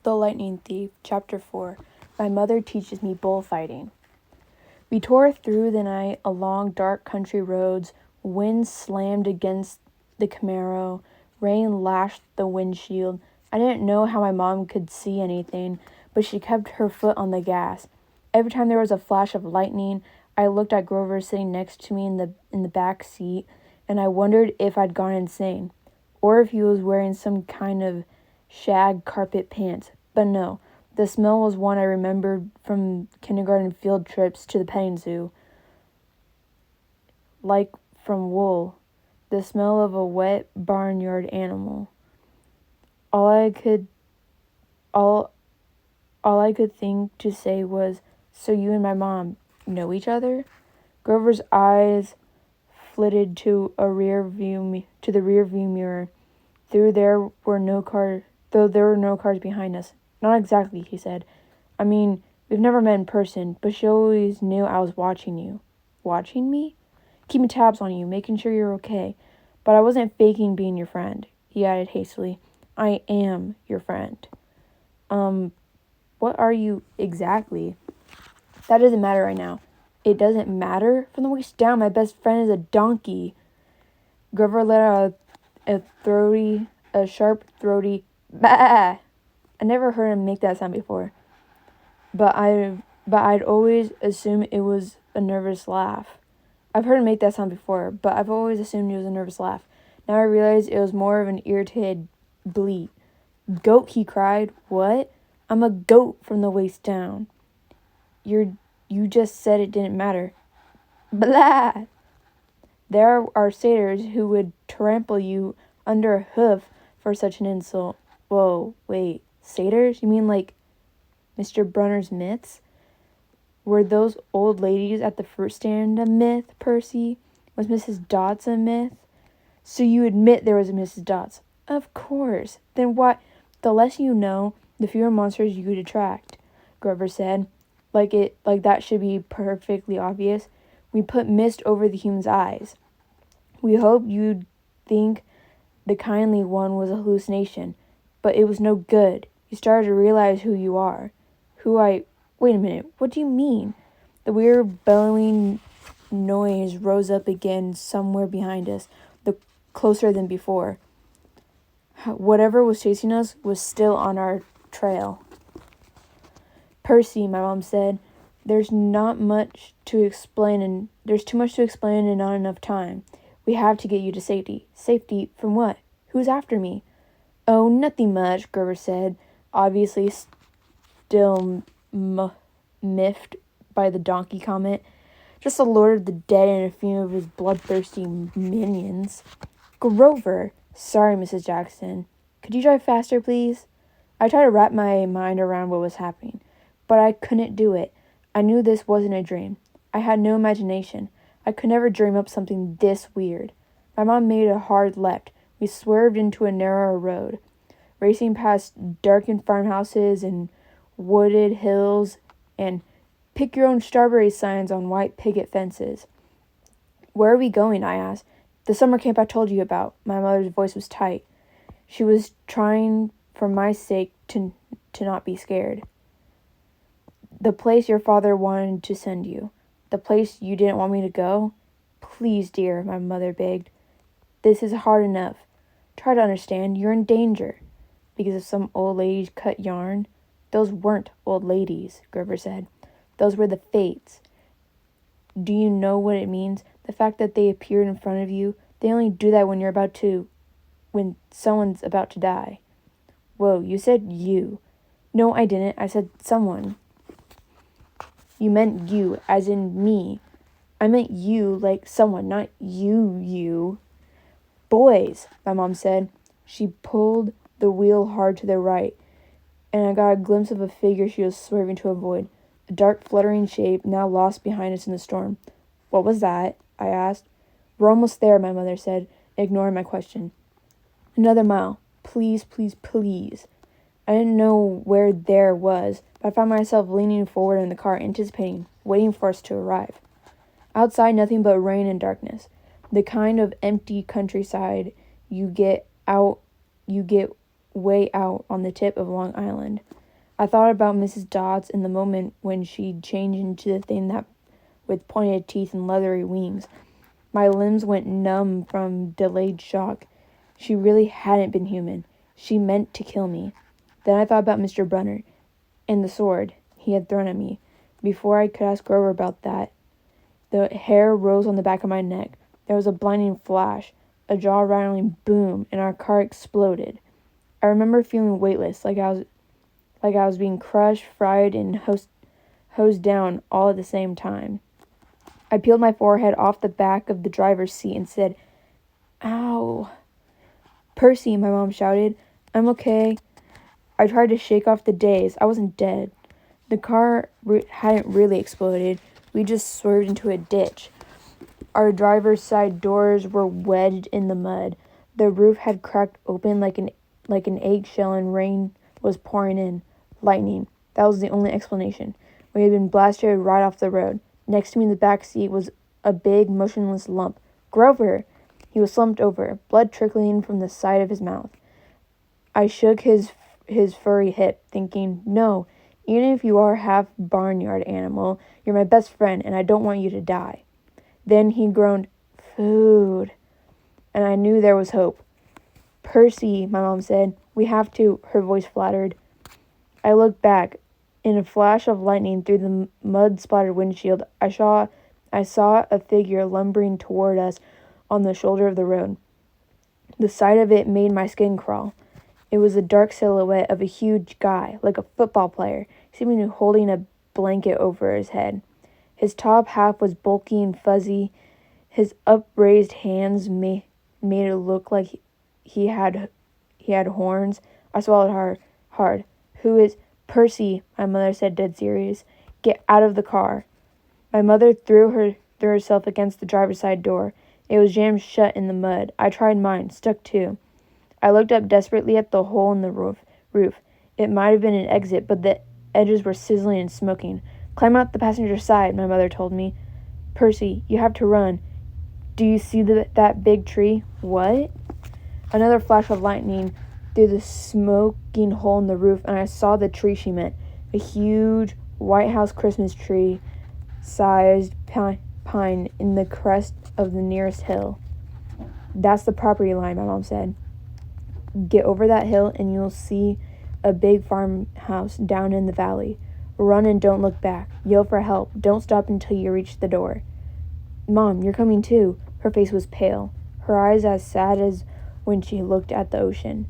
The Lightning Thief, Chapter 4. My Mother Teaches Me Bullfighting. We tore through the night along dark country roads. Wind slammed against the Camaro. Rain lashed the windshield. I didn't know how my mom could see anything, but she kept her foot on the gas. Every time there was a flash of lightning, I looked at Grover sitting next to me in the back seat, and I wondered if I'd gone insane, or if he was wearing some kind of shag carpet pants. But no, the smell was one I remembered from kindergarten field trips to the petting zoo. Like from wool, the smell of a wet barnyard animal. All I could think to say was, "So you and my mom know each other?" Grover's eyes flitted to the rear view mirror. Though there were no cars behind us. "Not exactly," he said. "I mean, we've never met in person, but she always knew I was watching you." "Watching me?" "Keeping tabs on you, making sure you're okay. But I wasn't faking being your friend," he added hastily. "I am your friend." What are you exactly?" "That doesn't matter right now." "It doesn't matter? From the waist down, my best friend is a donkey." Grover let out a sharp, throaty "bah." I never heard him make that sound before. But I'd always assumed it was a nervous laugh. I've heard him make that sound before, but I've always assumed it was a nervous laugh. Now I realized it was more of an irritated bleat. "Goat," he cried. "What?" "I'm a goat from the waist down." You just said it didn't matter." "Blah!" "There are satyrs who would trample you under a hoof for such an insult." "Whoa, wait, satyrs? You mean like Mr. Brunner's myths?" "Were those old ladies at the fruit stand a myth, Percy? Was Mrs. Dodds a myth?" "So you admit there was a Mrs. Dodds?" "Of course. Then why—" "The less you know, the fewer monsters you could attract," Grover said. Like that should be perfectly obvious. "We put mist over the human's eyes. We hoped you'd think the kindly one was a hallucination. But it was no good. You started to realize who you are." Wait a minute, what do you mean?" The weird bellowing noise rose up again somewhere behind us, closer than before. Whatever was chasing us was still on our trail. "Percy," my mom said, there's too much to explain and not enough time. We have to get you to safety." "Safety from what? Who's after me?" "Oh, nothing much," Grover said, obviously still miffed by the donkey comment. "Just the Lord of the Dead and a few of his bloodthirsty minions." "Grover!" "Sorry, Mrs. Jackson. Could you drive faster, please?" I tried to wrap my mind around what was happening, but I couldn't do it. I knew this wasn't a dream. I had no imagination. I could never dream up something this weird. My mom made a hard left. We swerved into a narrower road, racing past darkened farmhouses and wooded hills and pick-your-own-strawberry signs on white picket fences. "Where are we going?" I asked. "The summer camp I told you about." My mother's voice was tight. She was trying, for my sake, to not be scared. "The place your father wanted to send you. The place you didn't want me to go." "Please, dear," my mother begged. "This is hard enough. Try to understand. You're in danger." "Because of some old lady's cut yarn?" "Those weren't old ladies," Grover said. "Those were the fates. Do you know what it means? The fact that they appeared in front of you. They only do that when someone's about to die." "Whoa, you said you." "No, I didn't. I said someone." "You meant you, as in me." "I meant you, like someone, not you." "Boys," my mom said. She pulled the wheel hard to the right, and I got a glimpse of a figure she was swerving to avoid, a dark, fluttering shape now lost behind us in the storm. "What was that?" I asked. "We're almost there," my mother said, ignoring my question. "Another mile. Please, please, please." I didn't know where there was, but I found myself leaning forward in the car, anticipating, waiting for us to arrive. Outside, nothing but rain and darkness. The kind of empty countryside you get way out on the tip of Long Island. I thought about Mrs. Dodds in the moment when she'd changed into the thing that with pointed teeth and leathery wings. My limbs went numb from delayed shock. She really hadn't been human. She meant to kill me. Then I thought about Mr. Brunner and the sword he had thrown at me. Before I could ask Grover about that, the hair rose on the back of my neck. There was a blinding flash, a jaw-rattling boom, and our car exploded. I remember feeling weightless, like I was being crushed, fried, and hosed down all at the same time. I peeled my forehead off the back of the driver's seat and said, "Ow." "Percy," my mom shouted. "I'm okay." I tried to shake off the daze. I wasn't dead. The car hadn't really exploded. We just swerved into a ditch. Our driver's side doors were wedged in the mud. The roof had cracked open like an eggshell, and rain was pouring in. Lightning. That was the only explanation. We had been blasted right off the road. Next to me in the back seat was a big, motionless lump. Grover! He was slumped over, blood trickling from the side of his mouth. I shook his furry hip, thinking, no, even if you are half barnyard animal, you're my best friend, and I don't want you to die. Then he groaned, "Food," and I knew there was hope. "Percy," my mom said, "we have to," her voice flattered. I looked back. In a flash of lightning through the mud-splattered windshield, I saw a figure lumbering toward us on the shoulder of the road. The sight of it made my skin crawl. It was the dark silhouette of a huge guy, like a football player, seemingly holding a blanket over his head. His top half was bulky and fuzzy. His upraised hands made it look like he had horns. I swallowed hard. "Who is—" "Percy," my mother said, dead serious. "Get out of the car." My mother threw herself against the driver's side door. It was jammed shut in the mud. I tried mine, stuck too. I looked up desperately at the hole in the roof. It might have been an exit, but the edges were sizzling and smoking. "Climb out the passenger side," my mother told me. "Percy, you have to run. Do you see that big tree?" "What?" Another flash of lightning through the smoking hole in the roof, and I saw the tree she meant. A huge White House Christmas tree sized pine in the crest of the nearest hill. "That's the property line," my mom said. "Get over that hill and you'll see a big farmhouse down in the valley. Run and don't look back. Yell for help. Don't stop until you reach the door." "Mom, you're coming too." Her face was pale, her eyes as sad as when she looked at the ocean.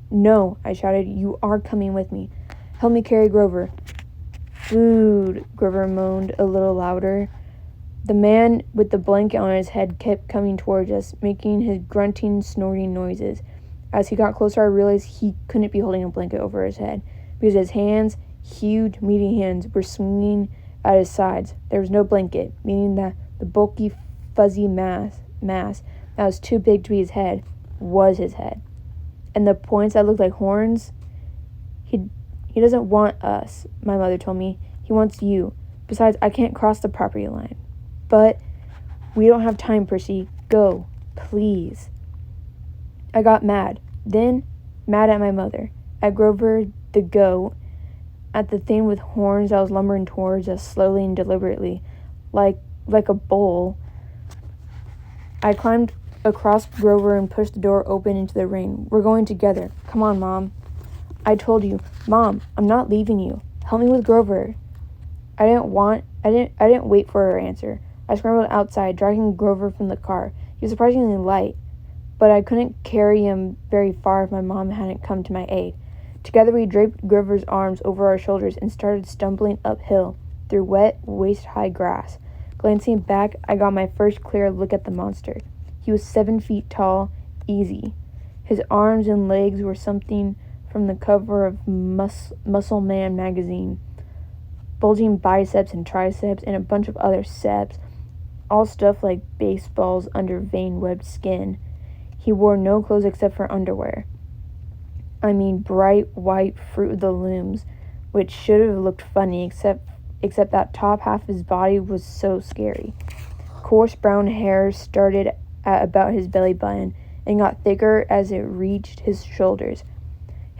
"No," I shouted. "You are coming with me. Help me carry Grover." "Food," Grover moaned a little louder. The man with the blanket on his head kept coming towards us, making his grunting, snorting noises. As he got closer, I realized he couldn't be holding a blanket over his head, because his hands, huge, meaty hands, were swinging at his sides. There was no blanket, meaning that the bulky, fuzzy mass that was too big to be his head was his head. And the points that looked like horns, he doesn't want us, my mother told me. He wants you. Besides, I can't cross the property line. "But we don't have time, Percy. Go, please." I got mad. Then, mad at my mother, at Grover the goat, at the thing with horns that was lumbering towards us slowly and deliberately, like a bull. I climbed across Grover and pushed the door open into the rain. "We're going together. Come on, Mom." "I told you, Mom, I'm not leaving you. Help me with Grover." I didn't wait for her answer. I scrambled outside, dragging Grover from the car. He was surprisingly light, but I couldn't carry him very far if my mom hadn't come to my aid. Together we draped Grover's arms over our shoulders and started stumbling uphill through wet, waist-high grass. Glancing back, I got my first clear look at the monster. He was 7 feet tall, easy. His arms and legs were something from the cover of Muscle Man magazine. Bulging biceps and triceps and a bunch of other seps, all stuffed like baseballs under vein-webbed skin. He wore no clothes except for underwear. I mean bright white Fruit of the Looms, which should have looked funny except that top half of his body was so scary. Coarse brown hair started at about his belly button and got thicker as it reached his shoulders.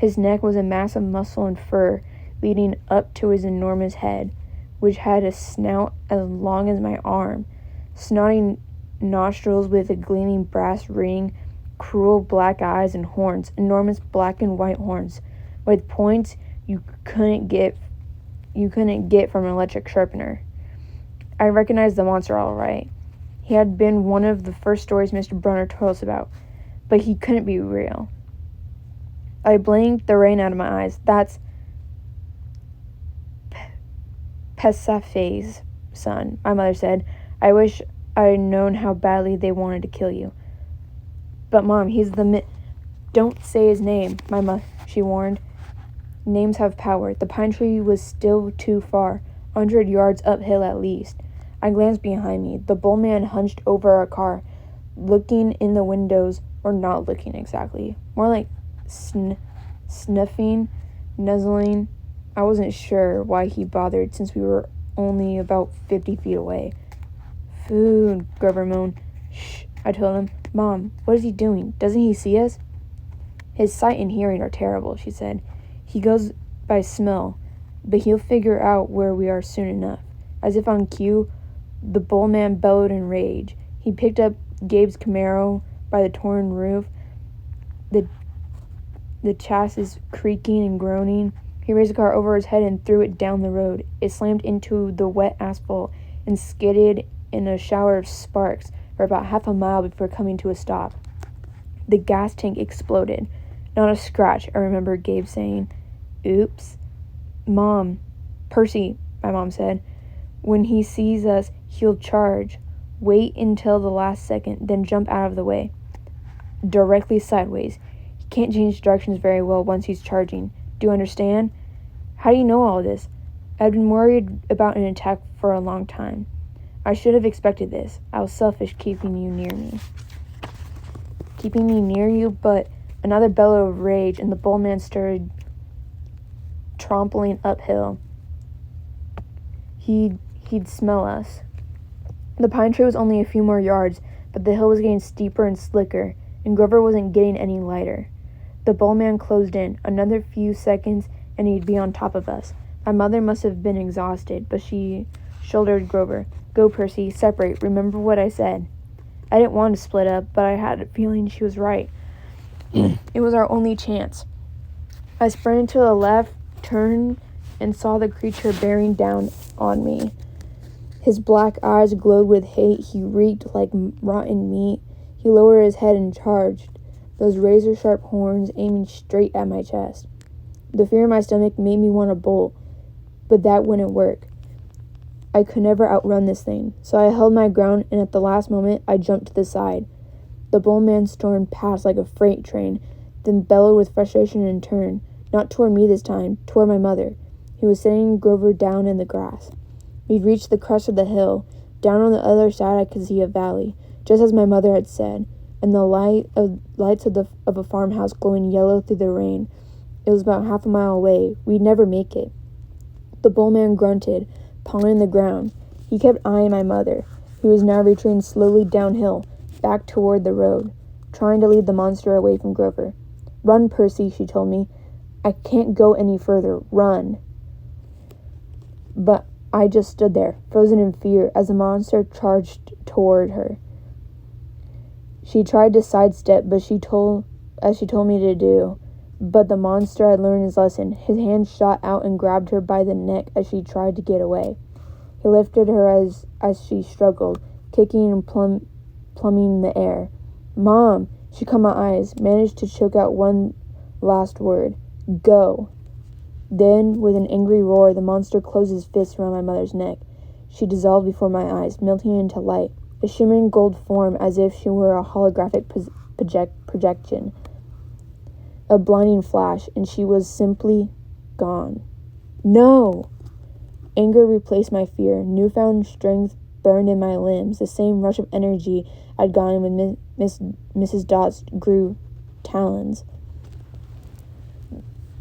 His neck was a mass of muscle and fur leading up to his enormous head, which had a snout as long as my arm, snotty nostrils with a gleaming brass ring, cruel black eyes, and horns, enormous black and white horns, with points you couldn't get from an electric sharpener. I recognized the monster all right. He had been one of the first stories Mr. Brunner told us about, but he couldn't be real. I blinked the rain out of my eyes. That's Pesafe's son, my mother said. I wish I'd known how badly they wanted to kill you. But Mom, he's the Don't say his name, she warned. Names have power. The pine tree was still too far, 100 yards uphill at least. I glanced behind me. The bull man hunched over our car, looking in the windows, or not looking exactly. More like sniffing, nuzzling. I wasn't sure why he bothered since we were only about 50 feet away. Food, Grover moaned. Shh, I told him. Mom, what is he doing? Doesn't he see us? His sight and hearing are terrible, she said. He goes by smell, but he'll figure out where we are soon enough. As if on cue, the bull man bellowed in rage. He picked up Gabe's Camaro by the torn roof, the chassis creaking and groaning. He raised the car over his head and threw it down the road. It slammed into the wet asphalt and skidded in a shower of sparks for about half a mile before coming to a stop. The gas tank exploded. Not a scratch, I remember Gabe saying. Oops. Mom. Percy, my mom said. When he sees us, he'll charge. Wait until the last second, then jump out of the way. Directly sideways. He can't change directions very well once he's charging. Do you understand? How do you know all this? I've been worried about an attack for a long time. I should have expected this. I was selfish keeping you near me. Keeping me near you, but another bellow of rage, and the bull man started trampling uphill. He'd smell us. The pine tree was only a few more yards, but the hill was getting steeper and slicker, and Grover wasn't getting any lighter. The bull man closed in. Another few seconds, and he'd be on top of us. My mother must have been exhausted, but she shouldered Grover. Go, Percy, separate. Remember what I said. I didn't want to split up, but I had a feeling she was right. It was our only chance. I sprinted to the left, turned, and saw the creature bearing down on me. His black eyes glowed with hate. He reeked like rotten meat. He lowered his head and charged, those razor-sharp horns aiming straight at my chest. The fear in my stomach made me want to bolt, but that wouldn't work. I could never outrun this thing, so I held my ground, and at the last moment, I jumped to the side. The bull man stormed past like a freight train, then bellowed with frustration and turned, not toward me this time, toward my mother. He was setting Grover down in the grass. We'd reached the crest of the hill. Down on the other side, I could see a valley, just as my mother had said, and the lights of a farmhouse glowing yellow through the rain. It was about half a mile away. We'd never make it. The bull man grunted, pawing the ground. He kept eyeing my mother, who was now retreating slowly downhill, back toward the road, trying to lead the monster away from Grover. Run, Percy, she told me. I can't go any further. Run. But I just stood there, frozen in fear, as the monster charged toward her. She tried to sidestep, as she told me to do. But the monster had learned his lesson. His hand shot out and grabbed her by the neck as she tried to get away. He lifted her as she struggled, kicking and plumbing the air. Mom! She caught my eyes, managed to choke out one last word. Go! Then, with an angry roar, the monster closed his fist around my mother's neck. She dissolved before my eyes, melting into light, a shimmering gold form as if she were a holographic projection. A blinding flash, and she was simply gone. No! Anger replaced my fear. Newfound strength burned in my limbs. The same rush of energy I'd gotten when Mrs. Dots grew talons.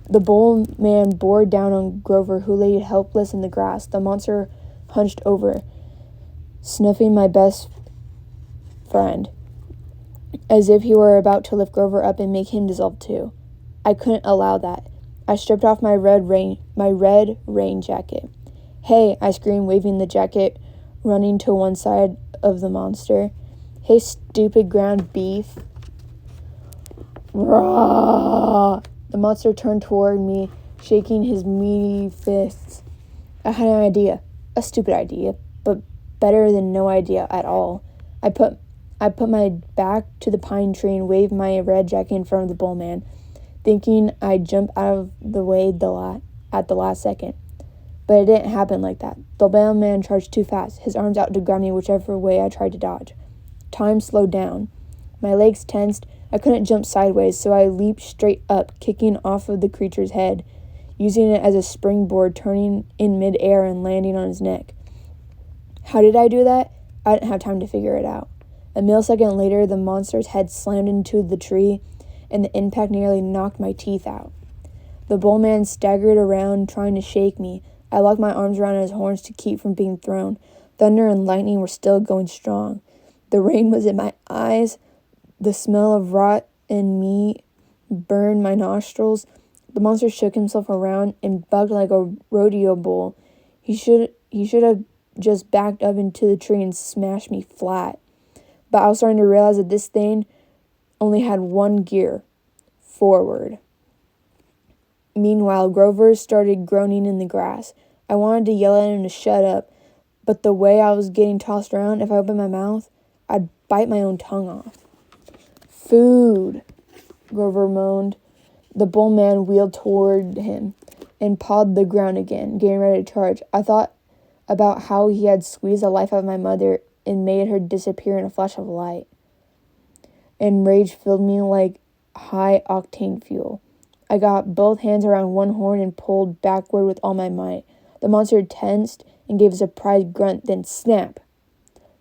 The bull man bore down on Grover, who lay helpless in the grass. The monster hunched over, snuffing my best friend, as if he were about to lift Grover up and make him dissolve too. I couldn't allow that. I stripped off my red rain jacket. "Hey," I screamed, waving the jacket, running to one side of the monster. "Hey, stupid ground beef." Rah! The monster turned toward me, shaking his meaty fists. I had an idea. A stupid idea, but better than no idea at all. I put my back to the pine tree and waved my red jacket in front of the bull man, thinking I'd jump out of the way at the last second. But it didn't happen like that. The bull man charged too fast, his arms out to grab me whichever way I tried to dodge. Time slowed down. My legs tensed. I couldn't jump sideways, so I leaped straight up, kicking off of the creature's head, using it as a springboard, turning in midair and landing on his neck. How did I do that? I didn't have time to figure it out. A millisecond later, the monster's head slammed into the tree, and the impact nearly knocked my teeth out. The bull man staggered around, trying to shake me. I locked my arms around his horns to keep from being thrown. Thunder and lightning were still going strong. The rain was in my eyes. The smell of rotten meat burned my nostrils. The monster shook himself around and bucked like a rodeo bull. He should have just backed up into the tree and smashed me flat. But I was starting to realize that this thing only had one gear: forward. Meanwhile, Grover started groaning in the grass. I wanted to yell at him to shut up, but the way I was getting tossed around, if I opened my mouth, I'd bite my own tongue off. "Food," Grover moaned. The bull man wheeled toward him and pawed the ground again, getting ready to charge. I thought about how he had squeezed the life out of my mother and made her disappear in a flash of light. And rage filled me like high-octane fuel. I got both hands around one horn and pulled backward with all my might. The monster tensed and gave a surprised grunt, then snap.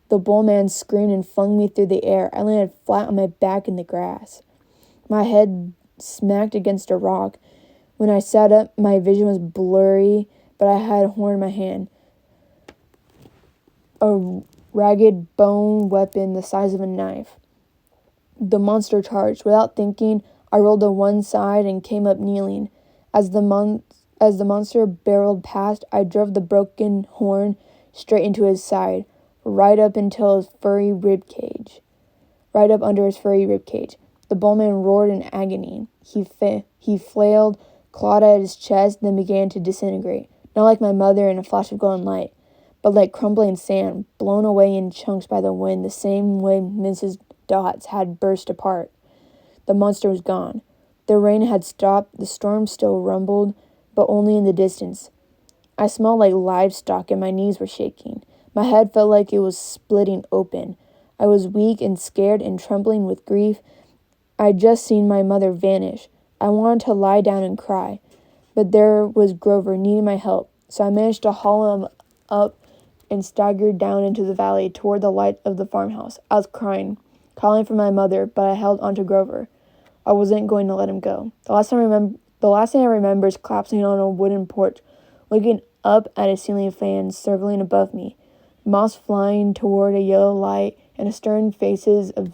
The bull man screamed and flung me through the air. I landed flat on my back in the grass. My head smacked against a rock. When I sat up, my vision was blurry, but I had a horn in my hand. A ragged bone weapon the size of a knife. The monster charged. Without thinking, I rolled to one side and came up kneeling. As the monster barreled past, I drove the broken horn straight into his side, right up under his furry rib cage. The bull man roared in agony. He flailed, clawed at his chest, then began to disintegrate. Not like my mother in a flash of golden light, but like crumbling sand, blown away in chunks by the wind, the same way Mrs. Dots had burst apart. The monster was gone. The rain had stopped. The storm still rumbled, but only in the distance. I smelled like livestock and my knees were shaking. My head felt like it was splitting open. I was weak and scared and trembling with grief. I'd just seen my mother vanish. I wanted to lie down and cry, but there was Grover needing my help, so I managed to haul him up and staggered down into the valley toward the light of the farmhouse. I was crying, calling for my mother, but I held onto Grover. I wasn't going to let him go. The last thing I remember is collapsing on a wooden porch, looking up at a ceiling fan circling above me, moss flying toward a yellow light, and the stern faces of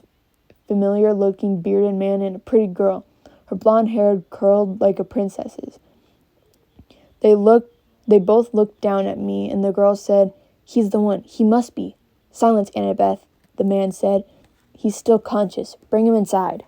familiar-looking bearded man and a pretty girl, her blonde hair curled like a princess's. They both looked down at me, and the girl said, "He's the one. He must be." "Silence, Annabeth," the man said. "He's still conscious. Bring him inside."